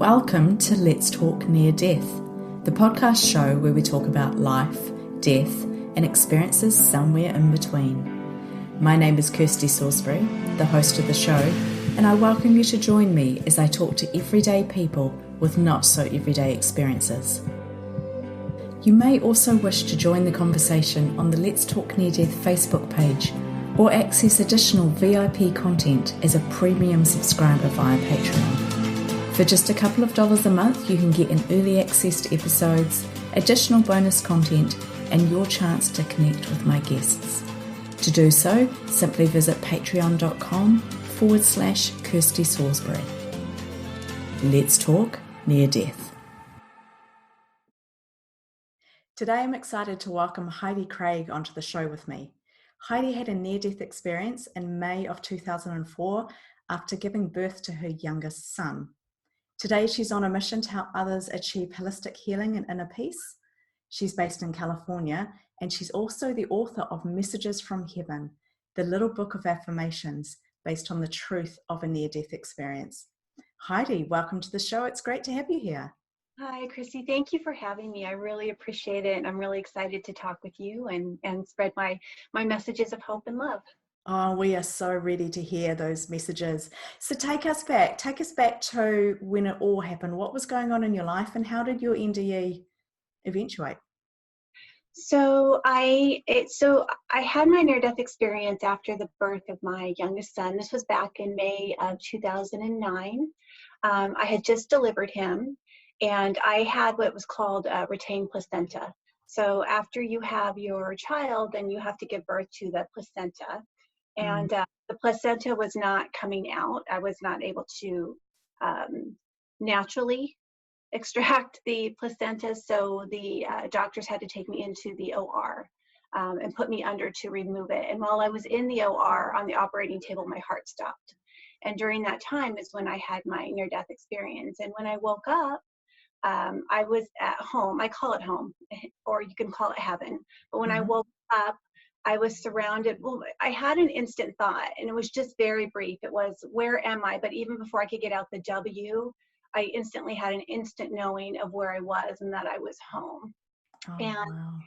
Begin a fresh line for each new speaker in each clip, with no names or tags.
Welcome to Let's Talk Near Death, the podcast show where we talk about life, death, and experiences somewhere in between. My name is Kirsty Salisbury, the host of the show, and I welcome you to join me as I talk to everyday people with not so everyday experiences. You may also wish to join the conversation on the Let's Talk Near Death Facebook page or access additional VIP content as a premium subscriber via Patreon. For just a couple of dollars a month, you can get an early access to episodes, additional bonus content, and your chance to connect with my guests. To do so, simply visit patreon.com/Kirsty Salisbury. Let's talk near death. Today I'm excited to welcome Heidi Craig onto the show with me. Heidi had a near-death experience in May of 2004 after giving birth to her youngest son. Today, she's on a mission to help others achieve holistic healing and inner peace. She's based in California, and she's also the author of Messages from Heaven, the little book of affirmations based on the truth of a near-death experience. Heidi, welcome to the show. It's great to have you here.
Hi, Christy. Thank you for having me. I really appreciate it. And I'm really excited to talk with you and spread my messages of hope and love.
Oh, we are so ready to hear those messages. So take us back to when it all happened. What was going on in your life and how did your NDE eventuate?
So I had my near-death experience after the birth of my youngest son. This was back in May of 2009. I had just delivered him and I had what was called a retained placenta. So after you have your child, then you have to give birth to the placenta. And the placenta was not coming out. I was not able to naturally extract the placenta, so the doctors had to take me into the OR and put me under to remove it. And while I was in the OR on the operating table, my heart stopped. And during that time is when I had my near-death experience. And when I woke up, I was at home. I call it home, or you can call it heaven. But when I woke up, I was surrounded. Well, I had an instant thought, and it was just very brief. It was, where am I? But even before I could get out the W, I instantly had an instant knowing of where I was and that I was home.
Oh,
and
wow.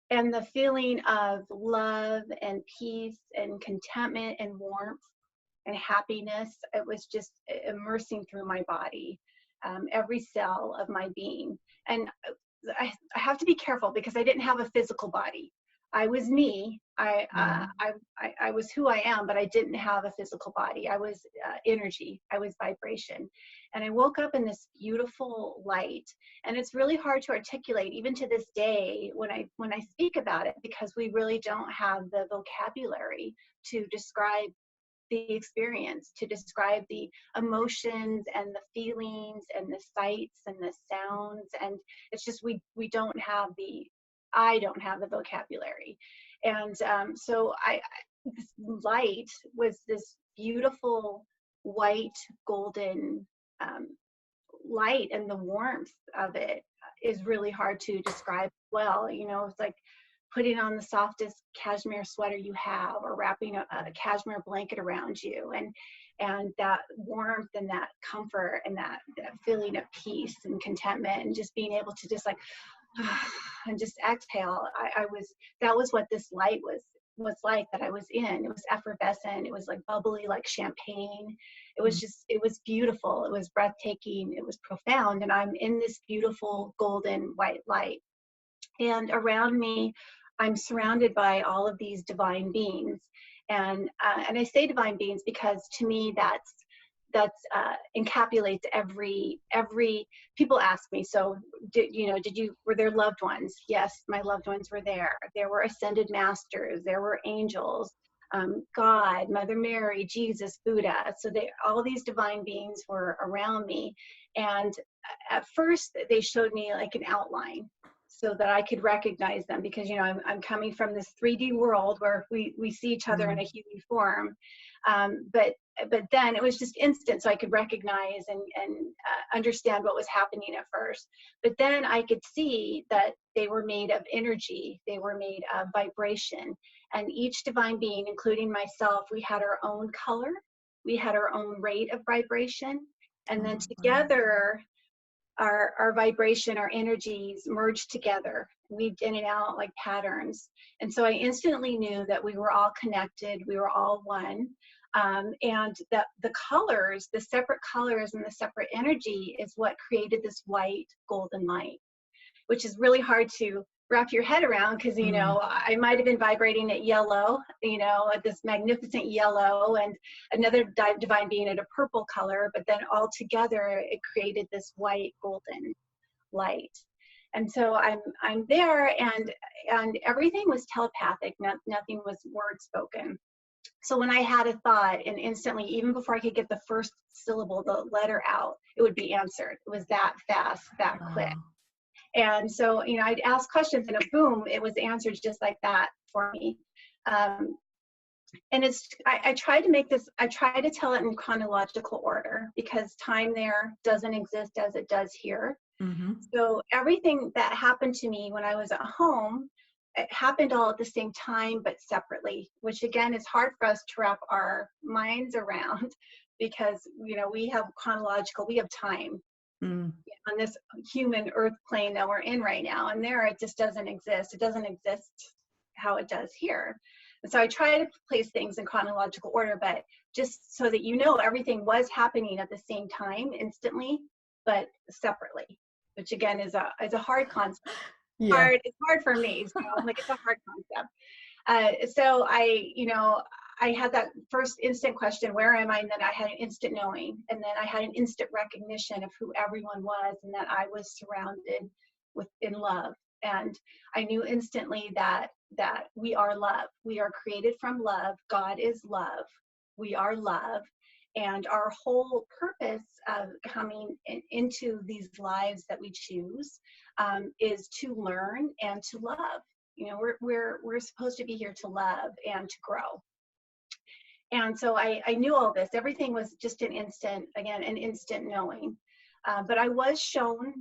and the feeling of love and peace and contentment and warmth and happiness, it was just immersing through my body, every cell of my being. And I have to be careful because I didn't have a physical body. I was me. I was who I am, but I didn't have a physical body. I was energy. I was vibration. And I woke up in this beautiful light. And it's really hard to articulate, even to this day, when I speak about it, because we really don't have the vocabulary to describe the experience, to describe the emotions and the feelings and the sights and the sounds. And it's just, I don't have the vocabulary. And so this light was this beautiful white golden light, and the warmth of it is really hard to describe well. You know, it's like putting on the softest cashmere sweater you have, or wrapping a cashmere blanket around you, and that warmth and that comfort and that feeling of peace and contentment, and just being able to just like and just exhale. That was what this light was like that I was in. It was effervescent. It was like bubbly, like champagne. It was it was beautiful. It was breathtaking. It was profound. And I'm in this beautiful golden white light. And around me, I'm surrounded by all of these divine beings. And I say divine beings because to me, that encapsulates every. People ask me, so were there loved ones? Yes, my loved ones were there. There were ascended masters. There were angels, God, Mother Mary, Jesus, Buddha. So all these divine beings were around me. And at first they showed me like an outline, so that I could recognize them, because I'm coming from this 3D world where we see each other in a human form, but then it was just instant, so I could recognize and understand what was happening at first. But then I could see that they were made of energy, they were made of vibration, and each divine being, including myself, we had our own color, we had our own rate of vibration, and then together our vibration, our energies merged together, weaved in and out like patterns. And so I instantly knew that we were all connected, we were all one. And that the colors, the separate colors and the separate energy is what created this white golden light, which is really hard to wrap your head around, because you know, I might have been vibrating at yellow, you know, at this magnificent yellow, and another divine being at a purple color, but then all together it created this white golden light. And so I'm there, and everything was telepathic. Nothing was word spoken. So when I had a thought, and instantly, even before I could get the first syllable, the letter out, it would be answered. It was that fast, that quick. And so, you know, I'd ask questions and boom, it was answered just like that for me. And I try to make this, I try to tell it in chronological order, because time there doesn't exist as it does here. So everything that happened to me when I was at home, it happened all at the same time, but separately, which again is hard for us to wrap our minds around, because, you know, we have chronological, we have time on this human earth plane that we're in right now, and there it just doesn't exist. It doesn't exist how it does here. And so I try to place things in chronological order, but just so that you know, everything was happening at the same time, instantly, but separately, which again is a hard concept. It's hard for me. So like, it's a hard concept. So I had that first instant question, where am I? And then I had an instant knowing. And then I had an instant recognition of who everyone was, and that I was surrounded in love. And I knew instantly that we are love. We are created from love. God is love. We are love. And our whole purpose of coming into these lives that we choose is to learn and to love. You know, we're supposed to be here to love and to grow. And so I knew all this. Everything was just an instant knowing. But I was shown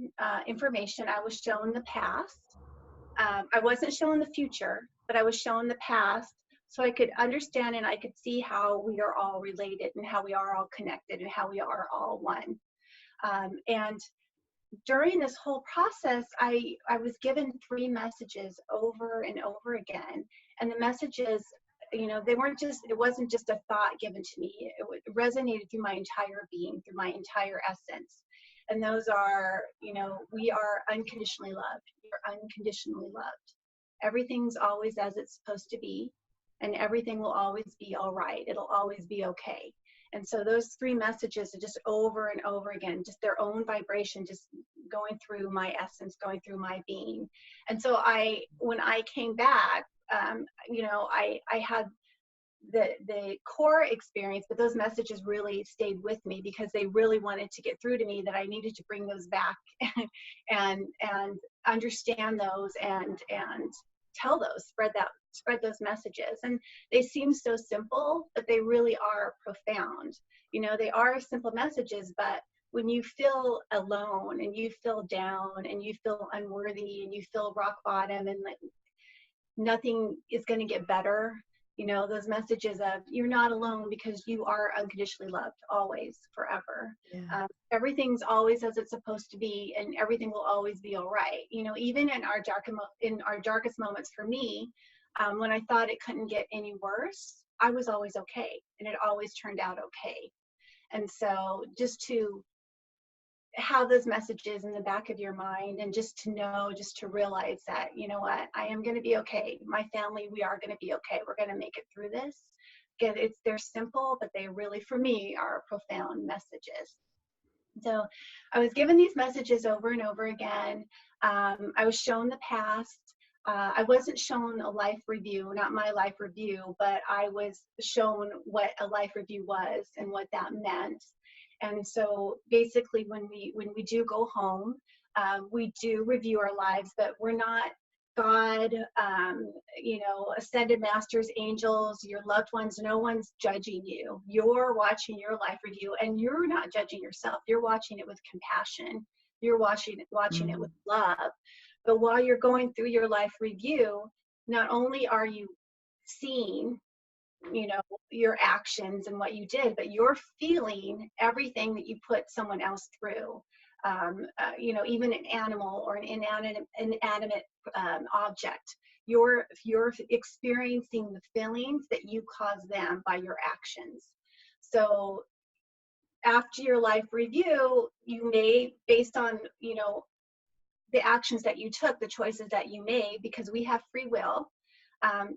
information. I was shown the past. I wasn't shown the future, but I was shown the past, so I could understand and I could see how we are all related, and how we are all connected, and how we are all one. And during this whole process, I was given 3 messages over and over again. And the messages, you know, it wasn't just a thought given to me. It resonated through my entire being, through my entire essence. And those are, you know, we are unconditionally loved. You're unconditionally loved. Everything's always as it's supposed to be, and everything will always be all right. It'll always be okay. And so those 3 messages are just over and over again, just their own vibration, just going through my essence, going through my being. And so when I came back, you know, I had the core experience, but those messages really stayed with me, because they really wanted to get through to me that I needed to bring those back and understand those and tell those, spread those messages. And they seem so simple, but they really are profound. You know, they are simple messages, but when you feel alone and you feel down and you feel unworthy and you feel rock bottom and like nothing is going to get better, you know, those messages of you're not alone, because you are unconditionally loved, always, forever. Everything's always as it's supposed to be, and everything will always be all right. You know, even in our darkest moments, for me, when I thought it couldn't get any worse, I was always okay, and it always turned out okay. And so just to have those messages in the back of your mind, and just to know, just to realize that, you know what, I am going to be okay. My family, we are going to be okay. We're going to make it through this. Again, they're simple, but they really, for me, are profound messages. So I was given these messages over and over again. I was shown the past. I wasn't shown a life review, not my life review, but I was shown what a life review was and what that meant. And so basically when we do go home, we do review our lives, but we're not God, you know, ascended masters, angels, your loved ones. No one's judging you. You're watching your life review, and you're not judging yourself. You're watching it with compassion. You're watching it with love. But while you're going through your life review, not only are you seeing, you know, your actions and what you did, but you're feeling everything that you put someone else through. even an animal or an inanimate object. You're experiencing the feelings that you cause them by your actions. So after your life review, you may, based on, the actions that you took, the choices that you made, because we have free will,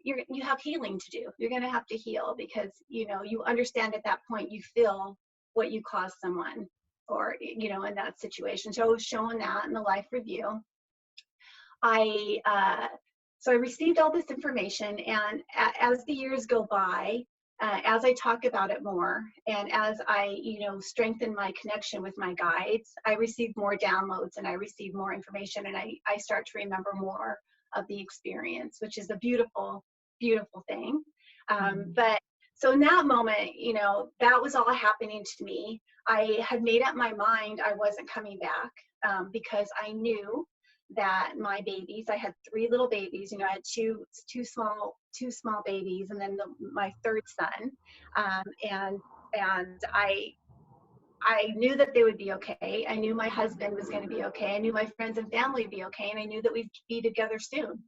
you have healing to do. You're going to have to heal because, you understand at that point, you feel what you caused someone or, in that situation. So I was showing that in the life review. So I received all this information, and as the years go by, as I talk about it more, and as I, strengthen my connection with my guides, I receive more downloads and I receive more information, and I start to remember more of the experience, which is a beautiful, beautiful thing. But so in that moment, that was all happening to me. I had made up my mind I wasn't coming back because I knew that my babies, I had 3 little babies, I had two small babies, and then my third son, and I knew that they would be okay. I knew my husband was going to be okay. I knew my friends and family would be okay, and I knew that we'd be together soon.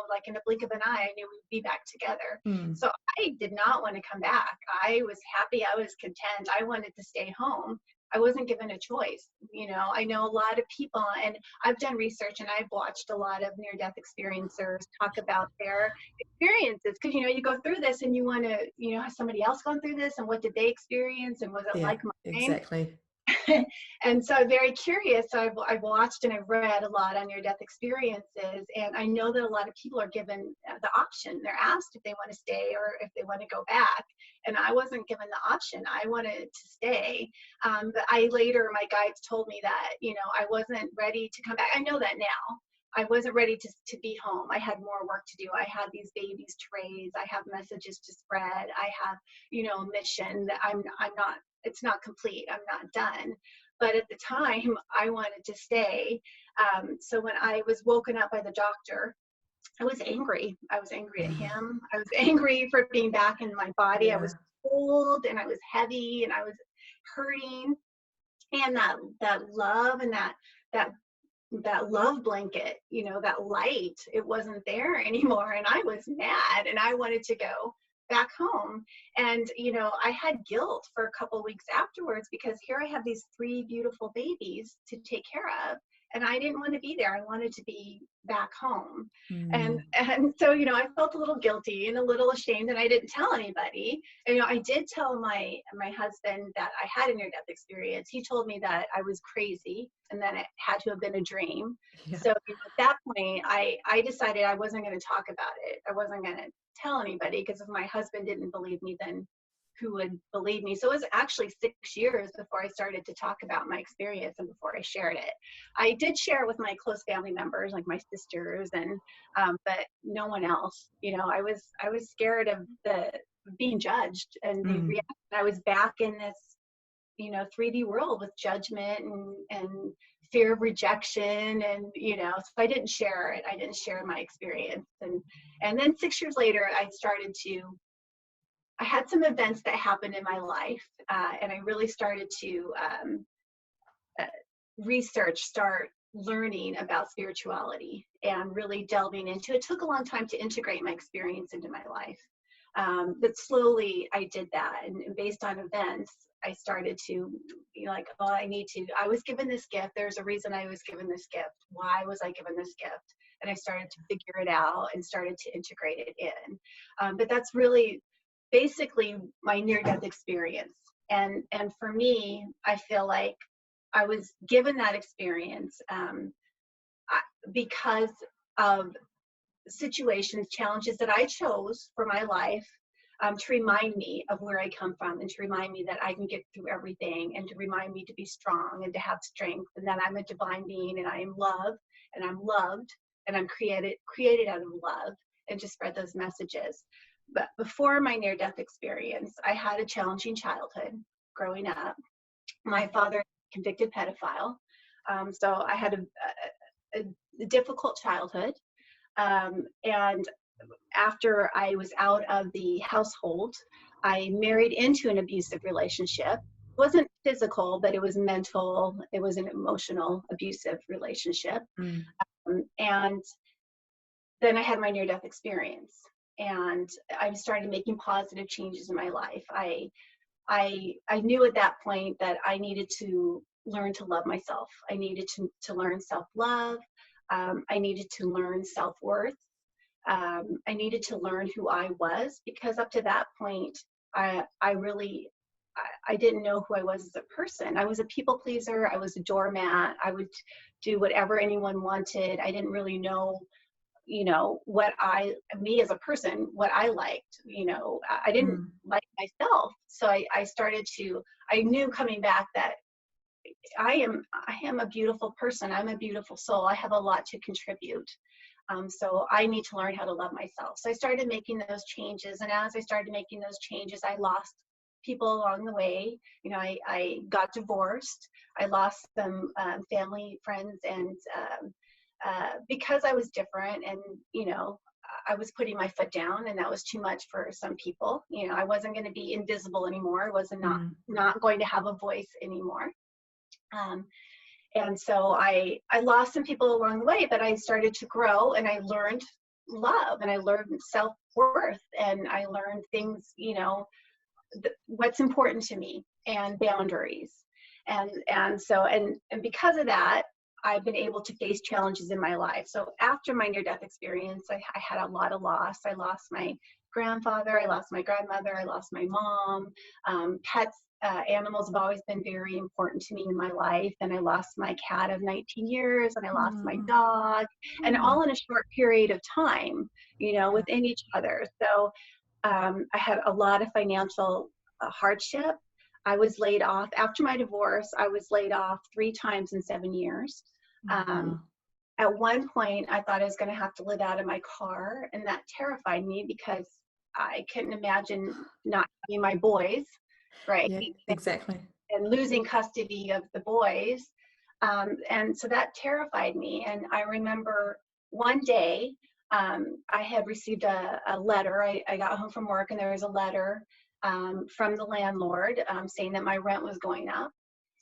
Like in a blink of an eye, I knew we'd be back together. So I did not want to come back. I was happy. I was content. I wanted to stay home. I wasn't given a choice. I know a lot of people, and I've done research, and I've watched a lot of near-death experiencers talk about their experiences, because you go through this and you want to, has somebody else gone through this, and what did they experience, and was it like mine?
Exactly.
And so I'm very curious. So I've watched and I've read a lot on near-death experiences, and I know that a lot of people are given the option. They're asked if they want to stay or if they want to go back, and I wasn't given the option. I wanted to stay, but my guides told me that I wasn't ready to come back. I know that now. I wasn't ready to be home. I had more work to do. I had these babies to raise. I have messages to spread. I have, a mission that I'm not, it's not complete. I'm not done. But at the time, I wanted to stay. So when I was woken up by the doctor, I was angry. I was angry at him. I was angry for being back in my body. I was cold and I was heavy and I was hurting. And that love and that love blanket, that light, it wasn't there anymore. And I was mad and I wanted to go back home. And, I had guilt for a couple of weeks afterwards, because here I have these 3 beautiful babies to take care of. And I didn't want to be there. I wanted to be back home. And so, I felt a little guilty and a little ashamed, and I didn't tell anybody. And, I did tell my husband that I had a near-death experience. He told me that I was crazy and that it had to have been a dream. So at that point, I decided I wasn't going to talk about it. I wasn't going to tell anybody, because if my husband didn't believe me, then who would believe me? So it was actually 6 years before I started to talk about my experience and before I shared it. I did share it with my close family members, like my sisters, and but no one else. I was scared of being judged and the reaction. I was back in this 3D world with judgment and fear of rejection, and so I didn't share it. I didn't share my experience, and then 6 years later, I had some events that happened in my life, and I really started to start learning about spirituality and really delving into it. It took a long time to integrate my experience into my life, but slowly I did that, and based on events, I started to be like, oh, I was given this gift. There's a reason I was given this gift. Why was I given this gift? And I started to figure it out and started to integrate it in. But that's really basically my near-death experience. And for me, I feel like I was given that experience because of situations, challenges that I chose for my life, to remind me of where I come from, and to remind me that I can get through everything, and to remind me to be strong and to have strength, and that I'm a divine being, and I am love, and I'm loved, and I'm created out of love, and to spread those messages. But before my near-death experience, I had a challenging childhood growing up. My father, convicted pedophile, so I had a difficult childhood. And after I was out of the household, I married into an abusive relationship. wasn't physical, but it was mental. It was an emotional, abusive relationship.
Mm.
And then I had my near-death experience, and I started making positive changes in my life. I knew at that point that I needed to learn to love myself. I needed to learn self-love. I needed to learn self-worth. I needed to learn who I was, because up to that point, I didn't know who I was as a person. I was a people pleaser. I was a doormat. I would do whatever anyone wanted. I didn't really know, me as a person, what I liked. I didn't like myself. So I knew coming back that I am a beautiful person. I'm a beautiful soul. I have a lot to contribute. So I need to learn how to love myself. So I started making those changes. And as I started making those changes, I lost people along the way. I got divorced. I lost some family, friends, and because I was different, and, I was putting my foot down, and that was too much for some people. I wasn't going to be invisible anymore. I was not going to have a voice anymore. And so I lost some people along the way, but I started to grow, and I learned love, and I learned self-worth, and I learned things, what's important to me, and boundaries. And so because of that, I've been able to face challenges in my life. So after my near-death experience, I had a lot of loss. I lost my grandfather, I lost my grandmother, I lost my mom. Pets, animals have always been very important to me in my life. And I lost my cat of 19 years, and I lost my dog, and all in a short period of time, within each other. So I had a lot of financial hardship. I was laid off after my divorce. I was laid off 3 times in 7 years. At one point, I thought I was going to have to live out of my car, and that terrified me because I couldn't imagine not having my boys, right?
Yeah, exactly.
And losing custody of the boys. And so that terrified me. And I remember one day, I had received a letter. I got home from work, and there was a letter from the landlord saying that my rent was going up.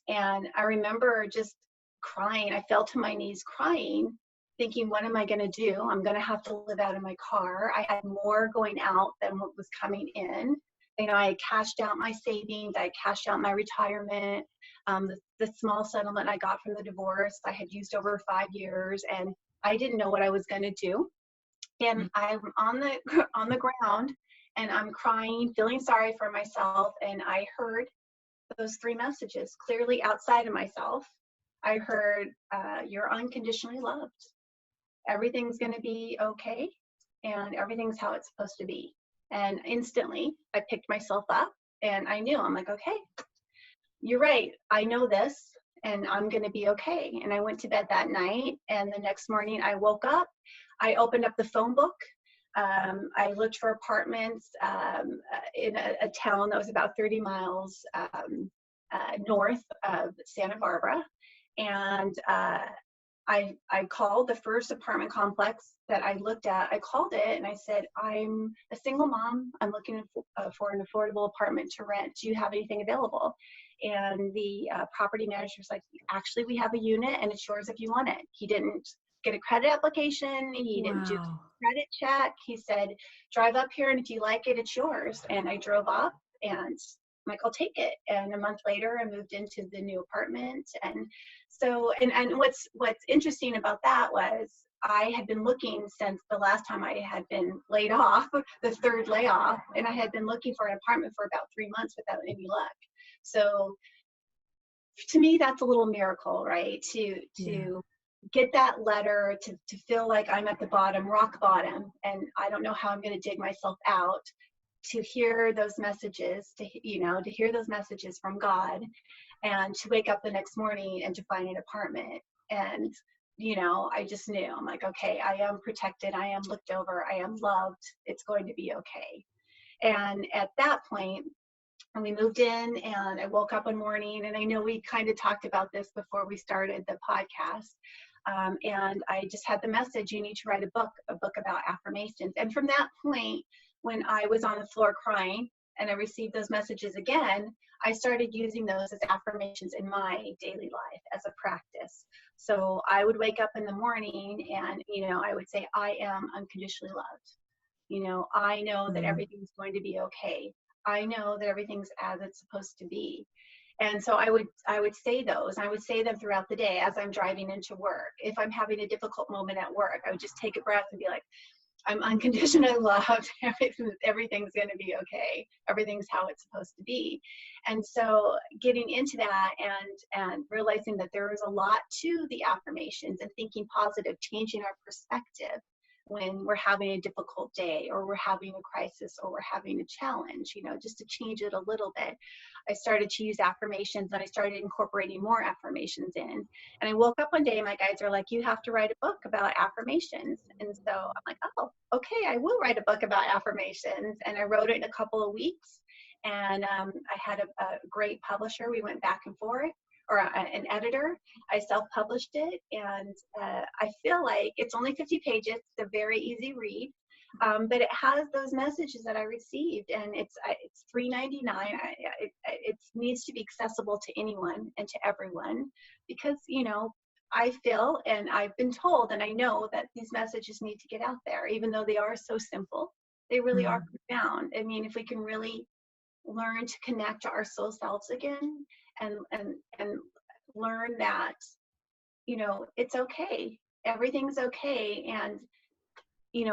And I remember just crying. I fell to my knees crying, thinking, what am I going to do? I'm going to have to live out of my car. I had more going out than what was coming in. I cashed out my savings. I cashed out my retirement. The small settlement I got from the divorce, I had used over 5 years, and I didn't know what I was going to do. And I'm on the ground, and I'm crying, feeling sorry for myself. And I heard those 3 messages clearly outside of myself. I heard, you're unconditionally loved. Everything's going to be okay, and everything's how it's supposed to be. And instantly, I picked myself up, and I knew, I'm like, okay, you're right. I know this, and I'm going to be okay. And I went to bed that night, and the next morning I woke up. I opened up the phone book. I looked for apartments in a town that was about 30 miles north of Santa Barbara. And I called the first apartment complex that I looked at. I called it, and I said, I'm a single mom. I'm looking for an affordable apartment to rent. Do you have anything available? And the property manager was like, actually, we have a unit, and it's yours if you want it. He didn't get a credit application. He didn't do a credit check. He said, drive up here, and if you like it, it's yours. And I drove up, and I'm like, I'll take it. And a month later, I moved into the new apartment. And so, and what's interesting about that was I had been looking since the last time I had been laid off, the 3rd layoff, and I had been looking for an apartment for about 3 months without any luck. So to me, that's a little miracle, right? To get that letter, to feel like I'm at the bottom, rock bottom, and I don't know how I'm going to dig myself out, to hear those messages, to hear those messages from God, and to wake up the next morning and to find an apartment. And, I just knew, I'm like, okay, I am protected. I am looked over. I am loved. It's going to be okay. And at that point, and we moved in, and I woke up one morning, and I know we kind of talked about this before we started the podcast. And I just had the message, you need to write a book about affirmations. And from that point, when I was on the floor crying and I received those messages again, I started using those as affirmations in my daily life as a practice. So I would wake up in the morning and, I would say, I am unconditionally loved. I know that everything's going to be okay. I know that everything's as it's supposed to be. And so I would say those. I would say them throughout the day as I'm driving into work. If I'm having a difficult moment at work, I would just take a breath and be like, I'm unconditionally loved. Everything's going to be okay. Everything's how it's supposed to be. And so getting into that and realizing that there is a lot to the affirmations and thinking positive, changing our perspective when we're having a difficult day or we're having a crisis or we're having a challenge, just to change it a little bit. I started to use affirmations and I started incorporating more affirmations in. And I woke up one day and my guides are like, you have to write a book about affirmations. And so I'm like, oh, okay, I will write a book about affirmations. And I wrote it in a couple of weeks. And I had a great publisher. We went back and forth, or an editor. I self-published it, and I feel like it's only 50 pages. It's a very easy read, but it has those messages that I received, and it's $3.99. It needs to be accessible to anyone and to everyone, because I feel, and I've been told, and I know that these messages need to get out there, even though they are so simple. They really are profound. I mean, if we can really learn to connect to our soul selves again, and learn that it's okay, everything's okay, and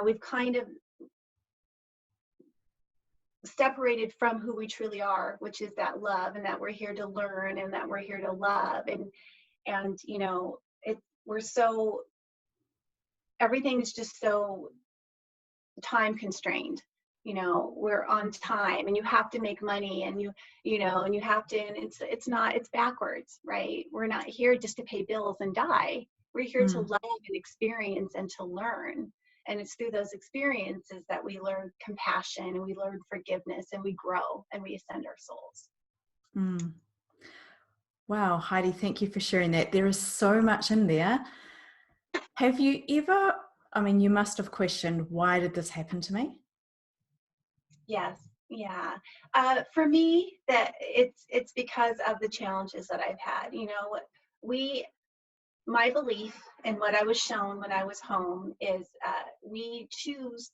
we've kind of separated from who we truly are, which is that love, and that we're here to learn, and that we're here to love, and we're so, everything's just so time constrained. We're on time, and you have to make money, and and you have to, and it's backwards, right? We're not here just to pay bills and die. We're here to love and experience and to learn. And it's through those experiences that we learn compassion, and we learn forgiveness, and we grow, and we ascend our souls.
Wow, Heidi, thank you for sharing that. There is so much in there. Have you ever, you must have questioned, why did this happen to me?
Yes. Yeah. For me, that it's because of the challenges that I've had. My belief and what I was shown when I was home is we choose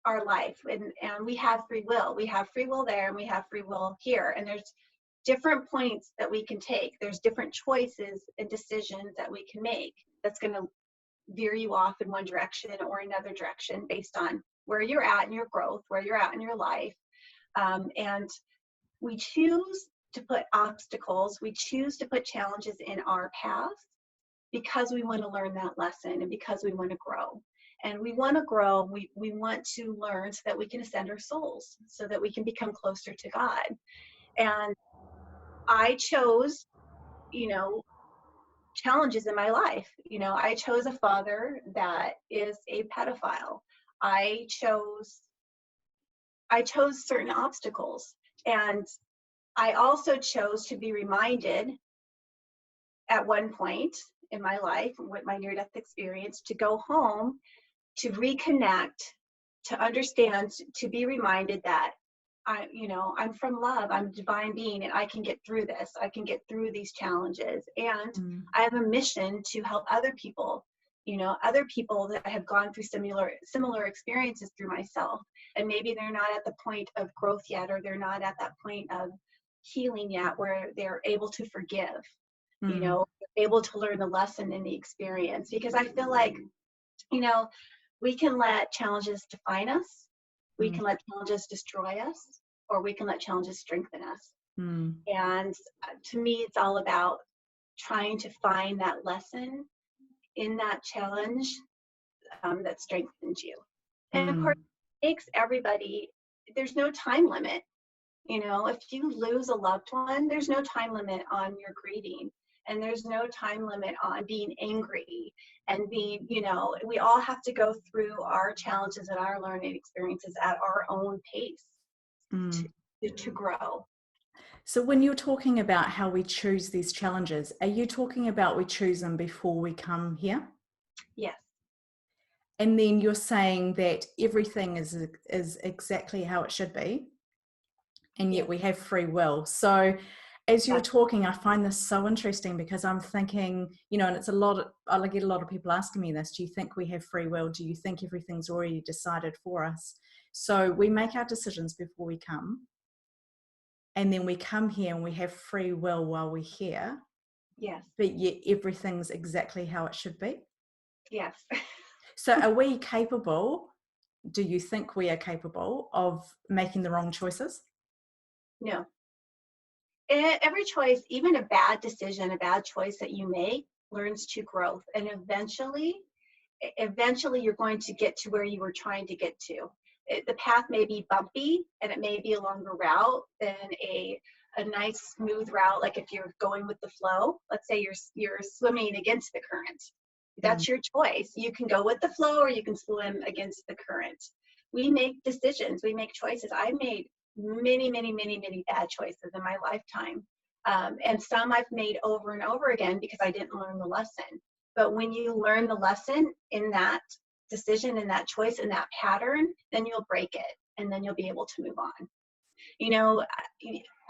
our life, and we have free will. We have free will there, and we have free will here. And there's different points that we can take. There's different choices and decisions that we can make that's going to veer you off in one direction or another direction based on where you're at in your growth, where you're at in your life. And we choose to put obstacles, we choose to put challenges in our path because we want to learn that lesson, and because we want to grow. And we want to grow, we want to learn so that we can ascend our souls, so that we can become closer to God. And I chose, challenges in my life. I chose a father that is a pedophile. I chose certain obstacles, and I also chose to be reminded at one point in my life with my near-death experience to go home, to reconnect, to understand, to be reminded that I'm from love, I'm a divine being, and I can get through this. I can get through these challenges. And I have a mission to help other people, other people that have gone through similar experiences through myself. And maybe they're not at the point of growth yet, or they're not at that point of healing yet where they're able to forgive, able to learn the lesson in the experience. Because I feel like, we can let challenges define us. We can let challenges destroy us, or we can let challenges strengthen us. And to me, it's all about trying to find that lesson in that challenge that strengthens you. And of course, it takes everybody, there's no time limit. If you lose a loved one, there's no time limit on your grieving. And there's no time limit on being angry and being, we all have to go through our challenges and our learning experiences at our own pace to grow.
So when you're talking about how we choose these challenges, are you talking about we choose them before we come here?
Yes.
And then you're saying that everything is exactly how it should be? and
Yeah.
yet we have free will. So as you were
That,
talking, I find this so interesting because I'm thinking, and it's I get a lot of people asking me this: do you think we have free will? Do you think everything's already decided for us? So we make our decisions before we come, and then we come here and we have free will while we're here,
yes.
but yet everything's exactly how it should be.
Yes.
So are we capable, do you think we are capable of making the wrong choices?
No. Every choice, even a bad decision, a bad choice that you make, learns to growth, and eventually you're going to get to where you were trying to get to. The path may be bumpy and it may be a longer route than a nice smooth route. Like if you're going with the flow, let's say you're swimming against the current. That's your choice. You can go with the flow or you can swim against the current. We make decisions, we make choices. I made many, many, many, many bad choices in my lifetime. And some I've made over and over again because I didn't learn the lesson. But when you learn the lesson in that decision, in that choice, in that pattern, then you'll break it and then you'll be able to move on.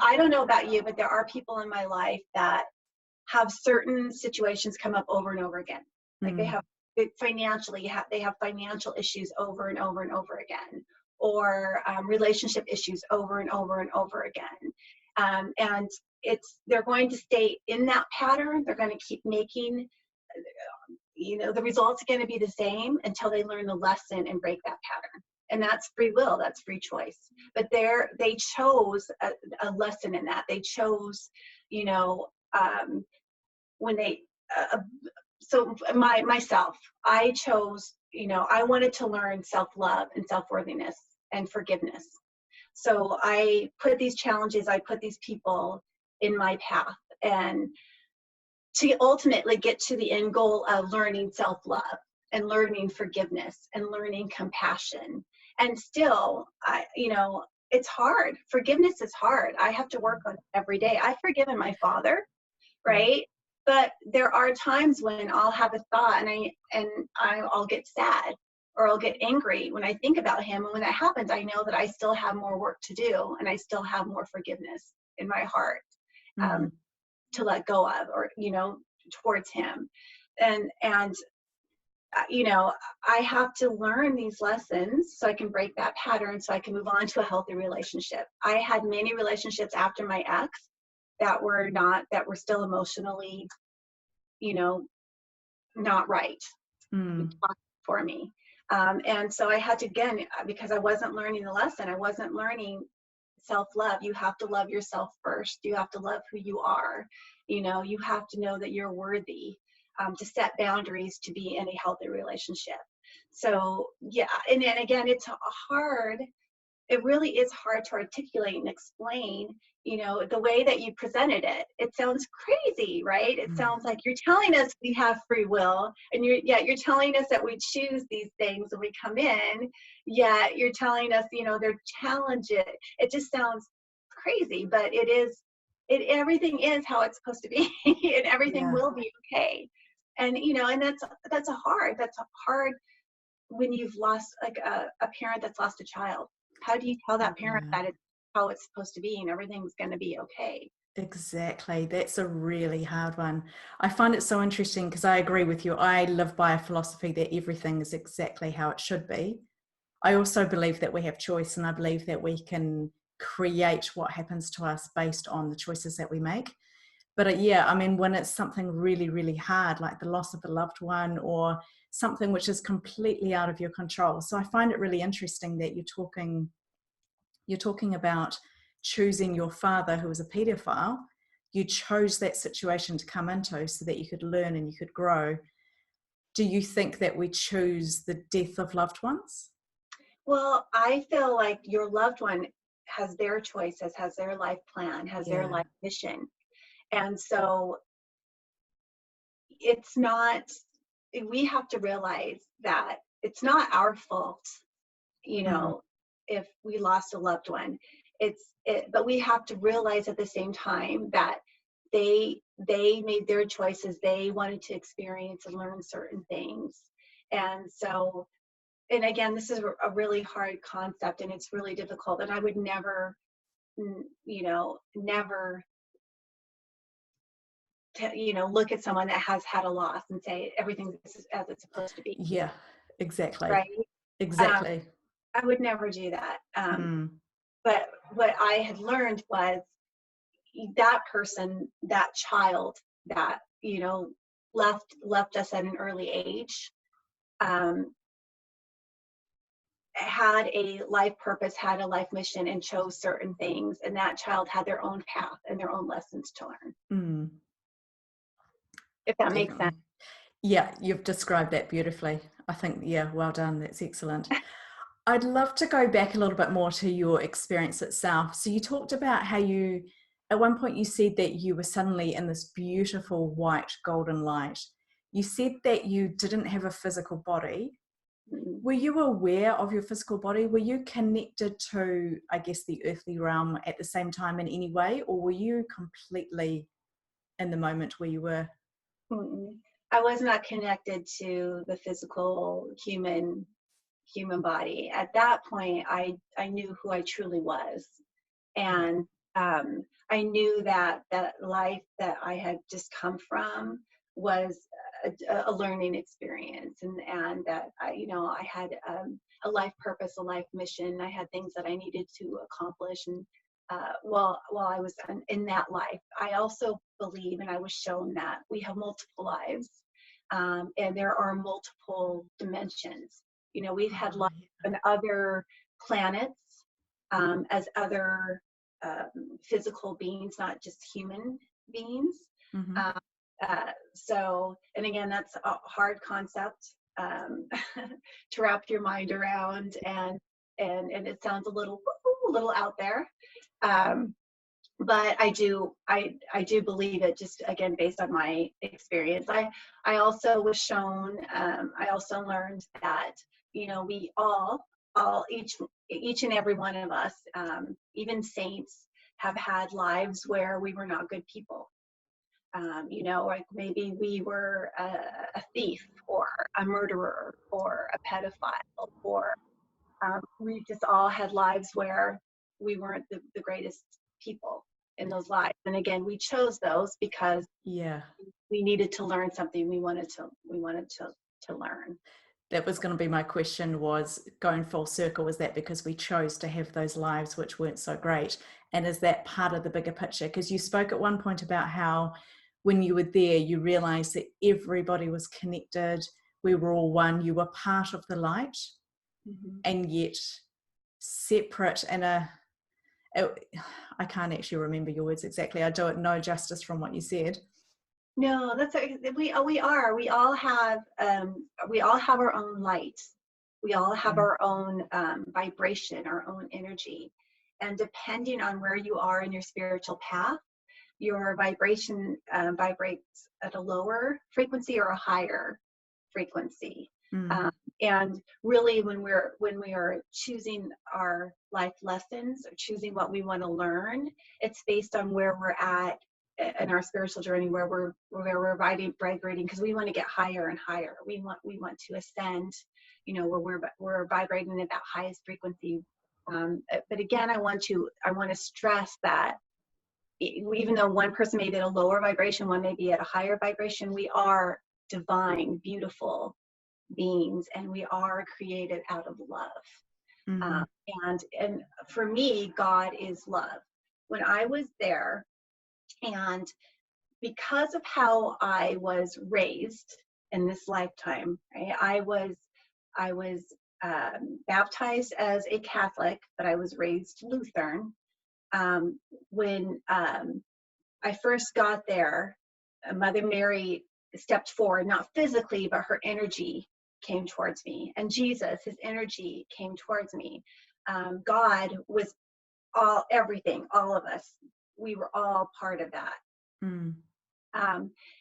I don't know about you, but there are people in my life that have certain situations come up over and over again. Like they have financial issues over and over and over again, or relationship issues over and over and over again. And they're going to stay in that pattern. They're going to keep making, the results are going to be the same until they learn the lesson and break that pattern. And that's free will, that's free choice. But they chose a lesson in that. They chose, when they, so myself, I chose, I wanted to learn self-love and self-worthiness and forgiveness. So I put these challenges, I put these people in my path, and to ultimately get to the end goal of learning self-love and learning forgiveness and learning compassion. And still, it's hard. Forgiveness is hard. I have to work on it every day. I've forgiven my father, right? But there are times when I'll have a thought and I'll get sad or I'll get angry when I think about him. And when that happens, I know that I still have more work to do and I still have more forgiveness in my heart to let go of, or, towards him. And I have to learn these lessons so I can break that pattern so I can move on to a healthy relationship. I had many relationships after my ex that were still emotionally, not right for me. And so I had to, again, because I wasn't learning the lesson, I wasn't learning self-love. You have to love yourself first. You have to love who you are. You have to know that you're worthy, to set boundaries, to be in a healthy relationship. So yeah, and then again, it really is hard to articulate and explain, the way that you presented it. It sounds crazy, right? It sounds like you're telling us we have free will, and you're telling us that we choose these things when we come in, yet you're telling us, they're challenges. It just sounds crazy, but everything is how it's supposed to be, and everything will be okay. And, and that's hard when you've lost, like a parent that's lost a child. How do you tell that parent that it's how it's supposed to be and everything's going to be okay?
Exactly. That's a really hard one. I find it so interesting because I agree with you. I live by a philosophy that everything is exactly how it should be. I also believe that we have choice, and I believe that we can create what happens to us based on the choices that we make. But when it's something really, really hard, like the loss of a loved one or something which is completely out of your control. So I find it really interesting that you're talking about choosing your father, who was a pedophile. You chose that situation to come into so that you could learn and you could grow. Do you think that we choose the death of loved ones?
Well, I feel like your loved one has their choices, has their life plan, has their life mission. And so we have to realize that it's not our fault, if we lost a loved one. But we have to realize at the same time that they made their choices. They wanted to experience and learn certain things. And so, and again, this is a really hard concept and it's really difficult. And I would never never look at someone that has had a loss and say everything's as it's supposed to be.
Yeah, exactly.
Right.
Exactly.
I would never do that.
Mm.
But what I had learned was that person, that child that, left us at an early age, had a life purpose, had a life mission, and chose certain things. And that child had their own path and their own lessons to learn.
Mm.
If that makes
Definitely.
sense.
Yeah, you've described that beautifully. I think, yeah, well done. That's excellent. I'd love to go back a little bit more to your experience itself. So you talked about how at one point you said that you were suddenly in this beautiful white golden light. You said that you didn't have a physical body.
Mm-hmm.
Were you aware of your physical body? Were you connected to, I guess, the earthly realm at the same time in any way? Or were you completely in the moment where you were?
Mm-mm. I was not connected to the physical human body. At that point, I knew who I truly was. And I knew that life that I had just come from was a learning experience, and that I had a life purpose, a life mission. I had things that I needed to accomplish, and while I was in that life, I also believe, and I was shown, that we have multiple lives, and there are multiple dimensions. We've had life on other planets, as other physical beings, not just human beings.
Mm-hmm.
And again, that's a hard concept to wrap your mind around, and it sounds a little out there. But I do believe it, just again based on my experience. I also was shown, I also learned that we all each and every one of us, even saints, have had lives where we were not good people. Like maybe we were a thief or a murderer or a pedophile, or we just all had lives where we weren't the greatest people in those lives. And again, we chose those because we needed to learn something. We wanted to learn.
That was going to be my question, was going full circle. Was that because we chose to have those lives which weren't so great? And is that part of the bigger picture? Because you spoke at one point about how when you were there, you realized that everybody was connected. We were all one. You were part of the light, mm-hmm. and yet separate in I can't actually remember your words exactly. I don't know justice from what you said.
No, we are. We all have our own light. We all have our own vibration, our own energy. And depending on where you are in your spiritual path, your vibration vibrates at a lower frequency or a higher frequency. And really, when we are choosing our life lessons, or choosing what we want to learn, it's based on where we're at in our spiritual journey, where we're vibrating, because we want to get higher and higher. We want to ascend, where we're vibrating at that highest frequency. But again, I want to stress that even though one person may be at a lower vibration, one may be at a higher vibration, we are divine, beautiful beings, and we are created out of love. Mm-hmm. And for me, God is love. When I was there, and because of how I was raised in this lifetime, right? I was baptized as a Catholic, but I was raised Lutheran. When I first got there, Mother Mary stepped forward, not physically, but her energy came towards me. And Jesus, his energy came towards me. God was everything, all of us. We were all part of that.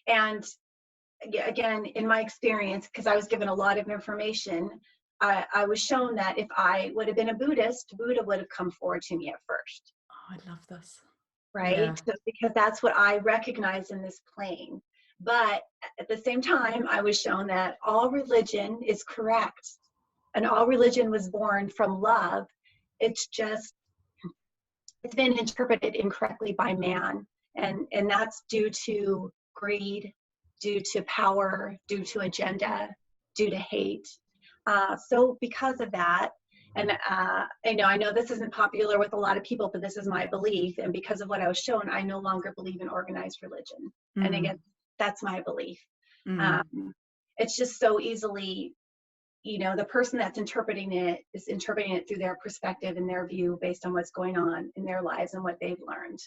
And again, in my experience, because I was given a lot of information, I was shown that if I would have been a Buddhist, Buddha would have come forward to me at first.
Oh, I love this.
Right? Yeah. So, because that's what I recognize in this plane. But at the same time, I was shown that all religion is correct, and all religion was born from love. It's just it's been interpreted incorrectly by man. And that's due to greed, due to power, due to agenda, due to hate. So because of that, and I know this isn't popular with a lot of people, but this is my belief. And because of what I was shown, I no longer believe in organized religion. And again, that's my belief. It's just so easily, the person that's interpreting it is interpreting it through their perspective and their view based on what's going on in their lives and what they've learned.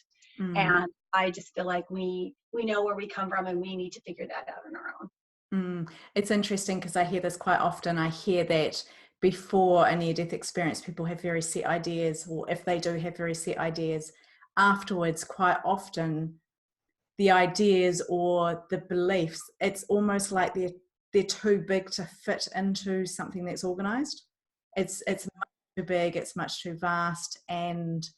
And I just feel like we know where we come from, and we need to figure that out on our own.
It's interesting because I hear this quite often. I hear that before a near-death experience, people have very set ideas, or if they do have very set ideas, afterwards, quite often, the ideas or the beliefs, it's almost like they're too big to fit into something that's organized. It's much too big, it's much too vast. And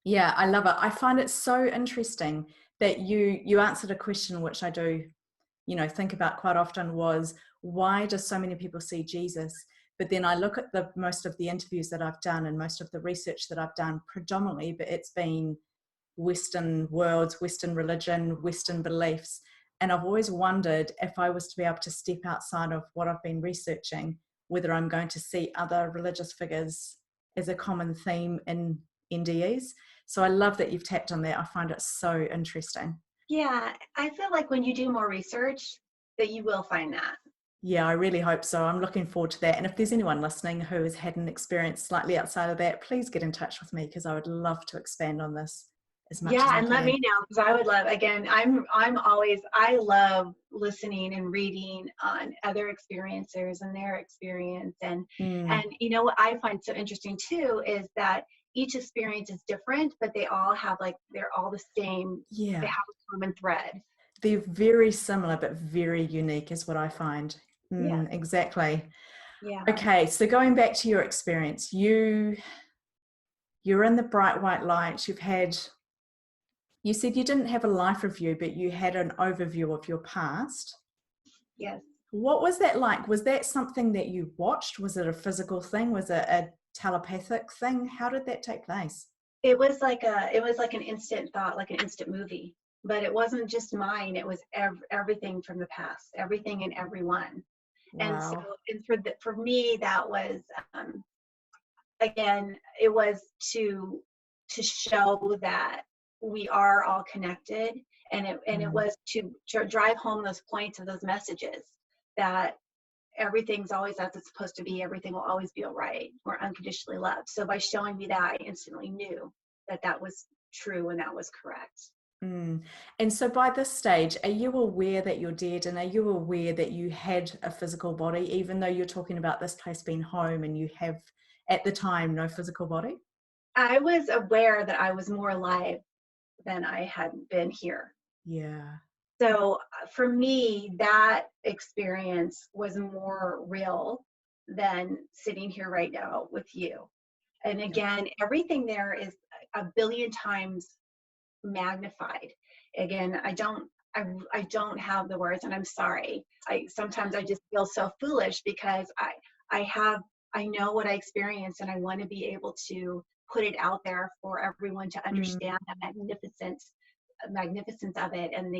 yeah, I love it. I find it so interesting that you answered a question which I do, think about quite often, was why do so many people see Jesus? But then I look at most of the interviews that I've done and most of the research that I've done predominantly, but it's been Western worlds, Western religion, Western beliefs. And I've always wondered if I was to be able to step outside of what I've been researching, whether I'm going to see other religious figures as a common theme in NDEs. So I love that you've tapped on that. I find it so interesting.
Yeah, I feel like when you do more research that you will find that.
Yeah, I really hope so. I'm looking forward to that. And if there's anyone listening who has had an experience slightly outside of that, please get in touch with me, because I would love to expand on this as much as I
and
can.
let me know, because I would love, again, I love listening and reading on other experiencers and their experience. And what I find so interesting too is that each experience is different, but they all have they're all the same.
Yeah.
They have a common thread.
They're very similar, but very unique is what I find.
Yeah.
Exactly.
Yeah.
Okay. So going back to your experience, you're in the bright white light. You said you didn't have a life review, but you had an overview of your past.
Yes.
What was that like? Was that something that you watched? Was it a physical thing? Was it a telepathic thing? How did that take place?
It was like an instant thought, like an instant movie, but it wasn't just mine. It was everything from the past, everything and everyone.
Wow.
And so, for me, that was, again, it was to show that we are all connected, and it was to drive home those points of those messages that everything's always as it's supposed to be. Everything will always be all right. We're unconditionally loved. So by showing me that, I instantly knew that was true and that was correct.
And so by this stage, are you aware that you're dead, and are you aware that you had a physical body, even though you're talking about this place being home and you have at the time no physical body?
I was aware that I was more alive than I had been here.
Yeah.
So for me, that experience was more real than sitting here right now with you. And again, everything there is a billion times magnified. Again, I don't have the words, and I'm sorry. Sometimes I just feel so foolish, because I know what I experienced, and I want to be able to put it out there for everyone to understand the magnificence of it, and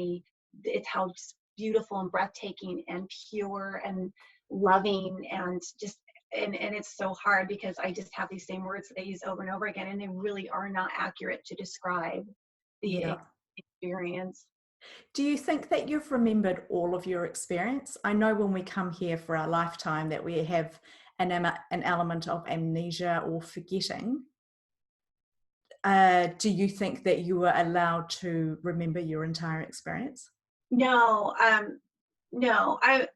it's how beautiful and breathtaking and pure and loving, and just and it's so hard, because I just have these same words that I use over and over again, and they really are not accurate to describe the experience.
Do you think that you've remembered all of your experience? I know when we come here for our lifetime that we have an element of amnesia or forgetting. Do you think that you were allowed to remember your entire experience?
No, no. I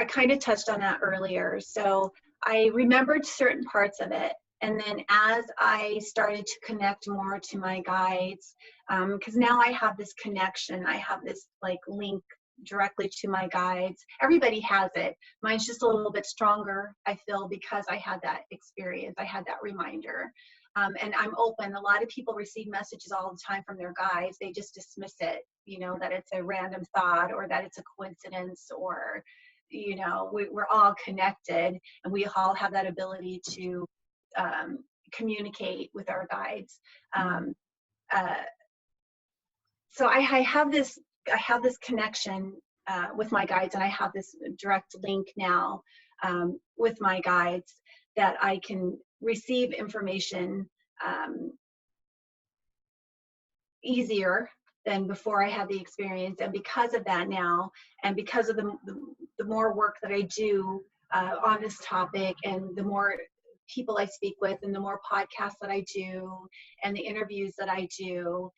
kind of touched on that earlier. So I remembered certain parts of it. And then as I started to connect more to my guides, because now I have this connection, I have this link directly to my guides. Everybody has it. Mine's just a little bit stronger, I feel, because I had that experience. I had that reminder. And I'm open. A lot of people receive messages all the time from their guides. They just dismiss it, that it's a random thought, or that it's a coincidence, or, we're all connected, and we all have that ability to communicate with our guides. Uh, so I have this connection with my guides, and I have this direct link now with my guides, that I can receive information easier than before I had the experience. And because of that now, and because of the more work that I do on this topic, and the more people I speak with, and the more podcasts that I do, and the interviews that I do,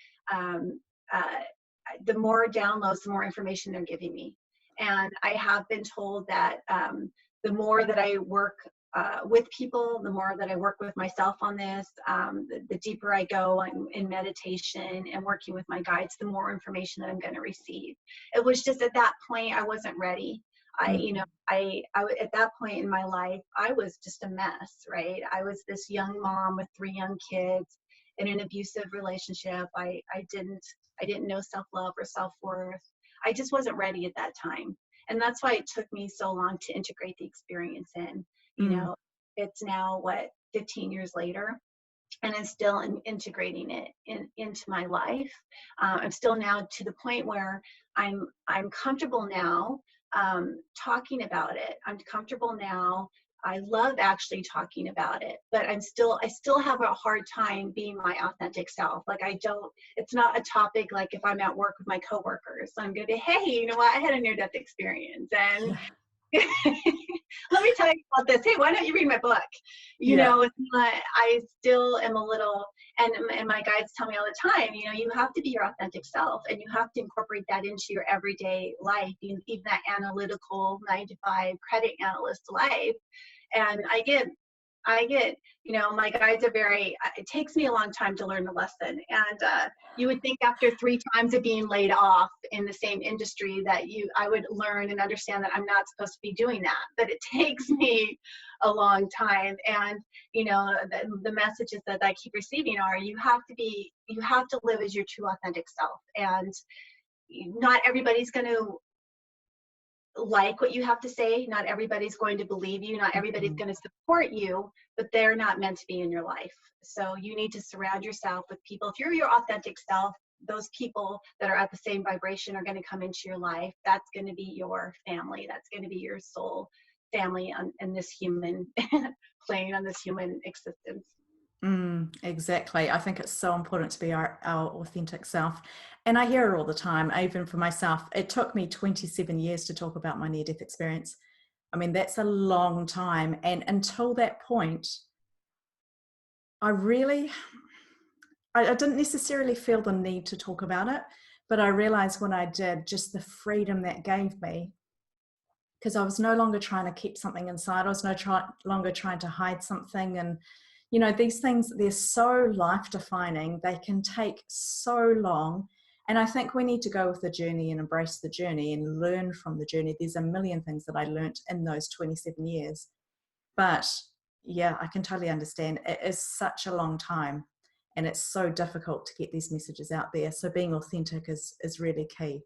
the more downloads, the more information they're giving me. And I have been told that the more that I work with people, the more that I work with myself on this, the deeper I go in meditation and working with my guides, the more information that I'm going to receive. It was just at that point, I wasn't ready. At that point in my life, I was just a mess, right? I was this young mom with 3 young kids in an abusive relationship. I didn't know self-love or self-worth. I just wasn't ready at that time. And that's why it took me so long to integrate the experience in. You know, it's now 15 years later, and I'm still integrating it into my life. I'm still now to the point where I'm comfortable now talking about it. I'm comfortable now. I love actually talking about it, but I still have a hard time being my authentic self. Like it's not a topic like if I'm at work with my coworkers, I'm going to be, hey, you know what? I had a near-death experience, and let me tell you about this. Hey, why don't you read my book? You know, it's not, I still am a little, and my guides tell me all the time, you know, you have to be your authentic self, and you have to incorporate that into your everyday life, even that analytical 9-to-5 credit analyst life. And I get, you know, my guides are it takes me a long time to learn the lesson. And you would think after 3 times of being laid off in the same industry that I would learn and understand that I'm not supposed to be doing that. But it takes me a long time. And, you know, the messages that I keep receiving are, you have to live as your true authentic self. And not everybody's going to like what you have to say. Not everybody's going to believe you. Not everybody's going to support you, but they're not meant to be in your life. So you need to surround yourself with people. If you're your authentic self, those people that are at the same vibration are going to come into your life. That's going to be your family. That's going to be your soul family on this human plane, on this human existence.
Exactly. I think it's so important to be our authentic self. And I hear it all the time, even for myself. It took me 27 years to talk about my near-death experience. I mean, that's a long time. And until that point, I didn't necessarily feel the need to talk about it, but I realized when I did, just the freedom that gave me, because I was no longer trying to keep something inside. I was no longer trying to hide something. And you know, these things, they're so life-defining. They can take so long. And I think we need to go with the journey and embrace the journey and learn from the journey. There's a million things that I learned in those 27 years. But yeah, I can totally understand. It is such a long time, and it's so difficult to get these messages out there. So being authentic is really key.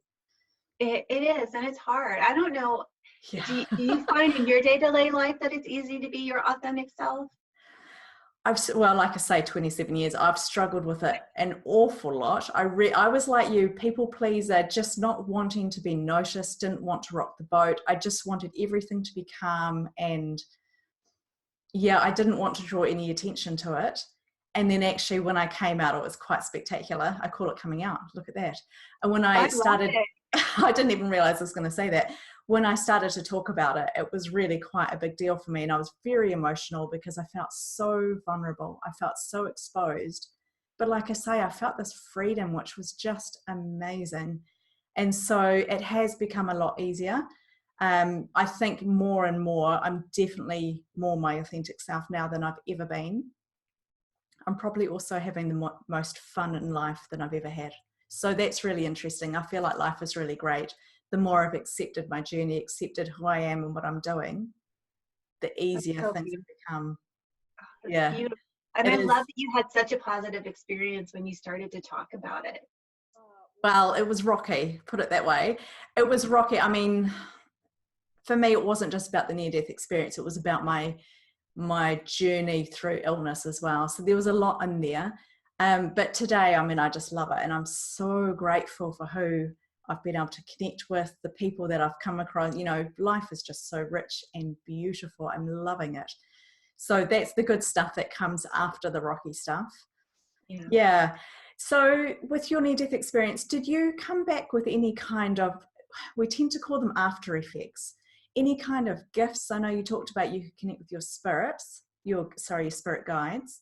It is, and it's hard. I don't know.
Yeah.
Do you find in your day-to-day life that it's easy to be your authentic self?
Well, like I say, 27 years, I've struggled with it an awful lot. I was like you, people pleaser, just not wanting to be noticed, didn't want to rock the boat. I just wanted everything to be calm. And yeah, I didn't want to draw any attention to it. And then actually when I came out, it was quite spectacular. I call it coming out. Look at that. And when I started, I didn't even realize I was going to say that. When I started to talk about it, it was really quite a big deal for me. And I was very emotional because I felt so vulnerable. I felt so exposed. But like I say, I felt this freedom, which was just amazing. And so it has become a lot easier. I think more and more, I'm definitely more my authentic self now than I've ever been. I'm probably also having the most fun in life than I've ever had. So that's really interesting. I feel like life is really great. The more I've accepted my journey, accepted who I am and what I'm doing, the easier things have become. Yeah.
Beautiful. And I love that you had such a positive experience when you started to talk about it.
Well, it was rocky, put it that way. It was rocky. I mean, for me, it wasn't just about the near-death experience. It was about my my journey through illness as well. So there was a lot in there. But today, I mean, I just love it. And I'm so grateful for who I've been able to connect with, the people that I've come across. You know, life is just so rich and beautiful. I'm loving it. So that's the good stuff that comes after the rocky stuff. Yeah. So with your near-death experience, did you come back with any kind of, we tend to call them after effects, any kind of gifts? I know you talked about you could connect with your spirits, your spirit guides.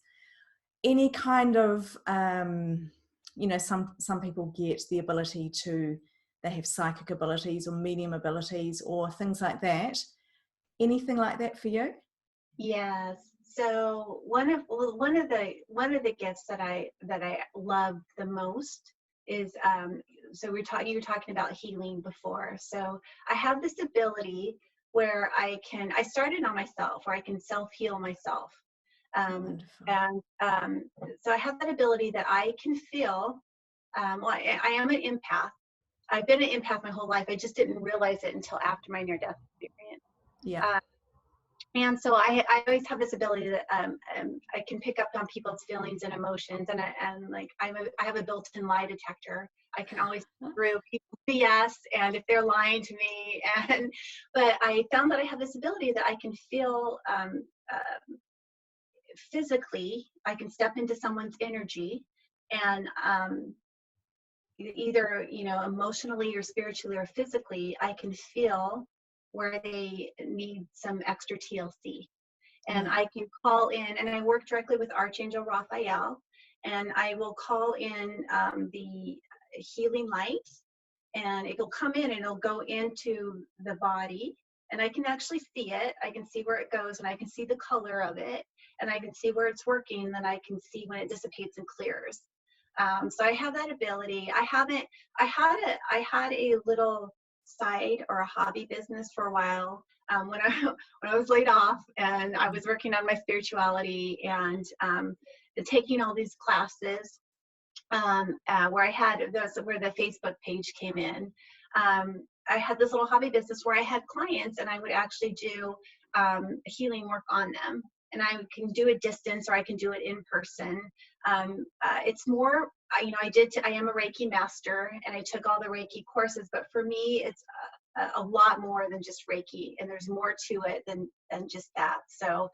Any kind of, you know, some people get the ability to, they have psychic abilities or medium abilities or things like that. Anything like that for you?
Yes. So one of the gifts that I love the most is so you were talking about healing before. So I have this ability where I started on myself, where I can self-heal myself. And so I have that ability that I can feel. Well, I am an empath. I've been an empath my whole life. I just didn't realize it until after my near-death experience.
Yeah.
And so I always have this ability that I can pick up on people's feelings and emotions, and I have a built-in lie detector. I can always through people's BS, and if they're lying to me, but I found that I have this ability that I can feel physically. I can step into someone's energy, and either emotionally or spiritually or physically, I can feel where they need some extra TLC. And I can call in, and I work directly with Archangel Raphael, and I will call in the healing light, and it will come in and it'll go into the body, and I can actually see it. I can see where it goes, and I can see the color of it, and I can see where it's working, and then I can see when it dissipates and clears. So I have that ability. I had a little side or a hobby business for a while when I was laid off, and I was working on my spirituality and taking all these classes where I had where the Facebook page came in. I had this little hobby business where I had clients, and I would actually do healing work on them. And I can do it distance, or I can do it in person. It's more, I am a Reiki master, and I took all the Reiki courses, but for me, it's a lot more than just Reiki, and there's more to it than just that. So,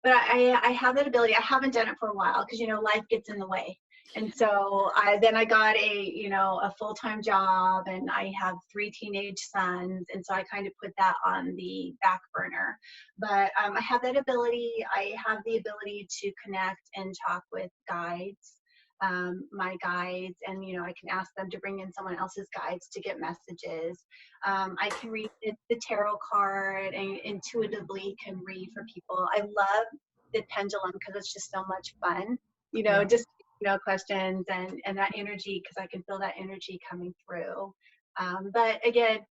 but I have that ability. I haven't done it for a while because, life gets in the way. And so I got a full-time job, and I have 3 teenage sons. And so I kind of put that on the back burner, but I have that ability. I have the ability to connect and talk with guides, my guides, and, I can ask them to bring in someone else's guides to get messages. I can read the tarot card and intuitively can read for people. I love the pendulum because it's just so much fun, just questions and that energy, because I can feel that energy coming through. But again,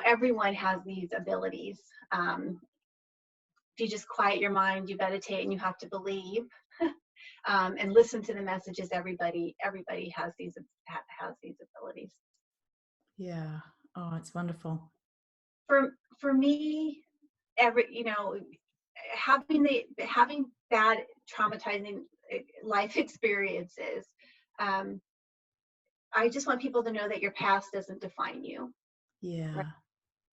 everyone has these abilities. If you just quiet your mind, you meditate, and you have to believe and listen to the messages. Everybody has these abilities.
Yeah. Oh, it's wonderful.
For me, having bad traumatizing life experiences, I just want people to know that your past doesn't define you.
Yeah.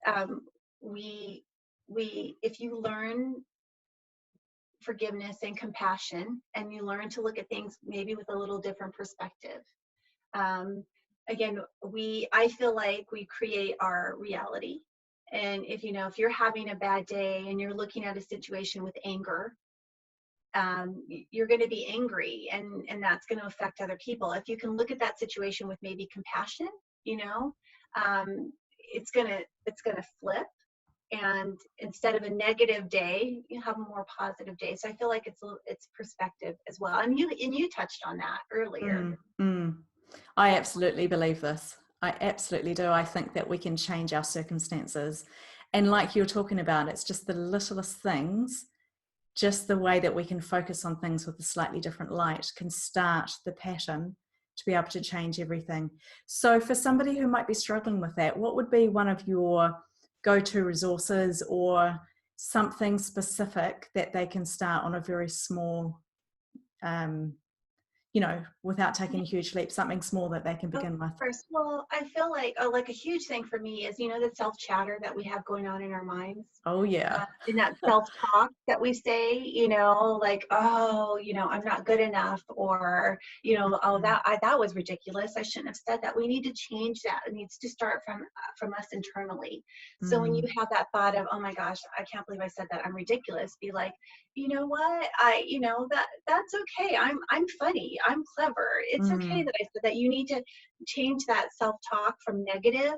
Right? If you learn forgiveness and compassion, and you learn to look at things maybe with a little different perspective, again, I feel like we create our reality. And if you're having a bad day and you're looking at a situation with anger, you're going to be angry, and that's going to affect other people. If you can look at that situation with maybe compassion, it's going to flip. And instead of a negative day, you have a more positive day. So I feel like it's perspective as well. And you touched on that earlier.
I absolutely believe this. I absolutely do. I think that we can change our circumstances. And like you're talking about, it's just the littlest things, just the way that we can focus on things with a slightly different light can start the pattern to be able to change everything. So for somebody who might be struggling with that, what would be one of your go-to resources or something specific that they can start on a very small, without taking a huge leap, something small that they can begin with?
First, well, I feel like a huge thing for me is, the self-chatter that we have going on in our minds.
Oh, yeah.
In that self-talk that we say, like, oh, I'm not good enough, or, oh, that was ridiculous. I shouldn't have said that. We need to change that. It needs to start from us internally. So when you have that thought of, oh my gosh, I can't believe I said that, I'm ridiculous, be like, you know what? That's okay. I'm funny. I'm clever. It's okay that I said that. You need to change that self-talk from negative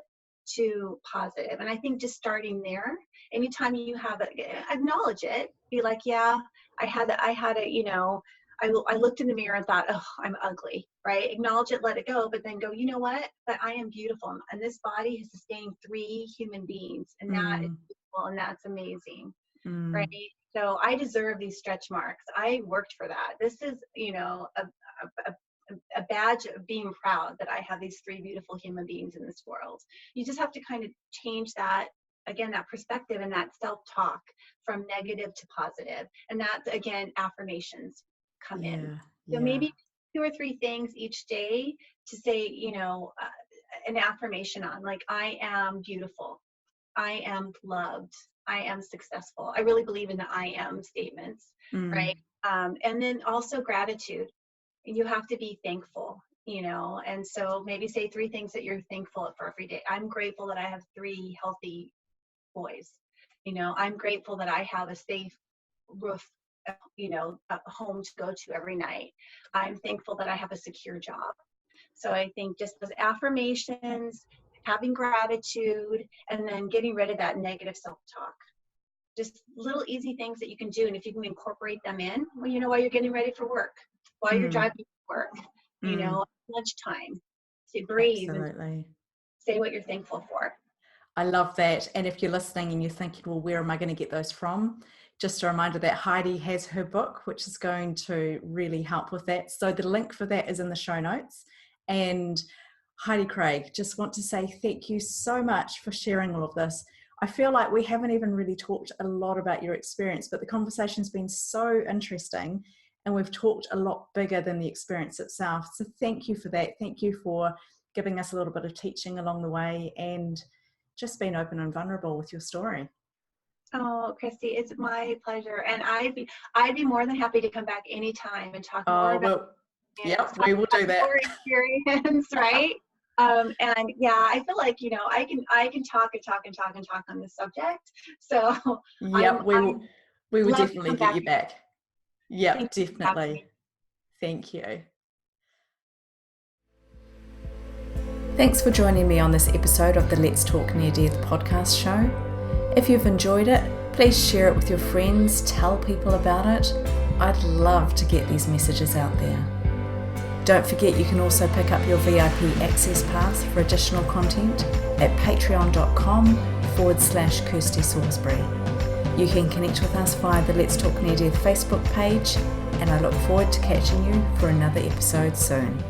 to positive. And I think just starting there, anytime you have it, acknowledge it. Be like, yeah, I looked in the mirror and thought, oh, I'm ugly, right? Acknowledge it, let it go, but then go, you know what? But I am beautiful. And this body has sustained 3 human beings, and that is beautiful, and that's amazing, right? So I deserve these stretch marks. I worked for that. This is, a badge of being proud that I have these 3 beautiful human beings in this world. You just have to kind of change that, again, that perspective and that self-talk from negative to positive. And that's, again, affirmations come in. So maybe 2 or 3 things each day to say, an affirmation on, like, I am beautiful. I am loved. I am successful. I really believe in the I am statements, right? And then also gratitude. You have to be thankful, and so maybe say 3 things that you're thankful for every day. I'm grateful that I have 3 healthy boys. I'm grateful that I have a safe roof, a home to go to every night. I'm thankful that I have a secure job. So I think just those affirmations, having gratitude, and then getting rid of that negative self-talk. Just little easy things that you can do. And if you can incorporate them in, while you're getting ready for work, while you're driving to work, lunchtime, to breathe.
Absolutely.
And say what you're thankful for.
I love that. And if you're listening and you're thinking, well, where am I going to get those from? Just a reminder that Heidi has her book, which is going to really help with that. So the link for that is in the show notes. And Heidi Craig, just want to say thank you so much for sharing all of this. I feel like we haven't even really talked a lot about your experience, but the conversation's been so interesting, and we've talked a lot bigger than the experience itself. So thank you for that. Thank you for giving us a little bit of teaching along the way and just being open and vulnerable with your story.
Oh, Kirsty, it's my pleasure. And I'd be more than happy to come back anytime and talk more about
we will do that.
Your experience, right? And yeah, I feel like, I can talk and talk and talk and talk on this subject. So
yeah, we will definitely get you back. Yeah,
Thank
definitely. Thank you.
Thanks for joining me on this episode of the Let's Talk Near Death podcast show. If you've enjoyed it, please share it with your friends, tell people about it. I'd love to get these messages out there. Don't forget you can also pick up your VIP access pass for additional content at patreon.com/Kirsty Salisbury. You can connect with us via the Let's Talk Near Death Facebook page, and I look forward to catching you for another episode soon.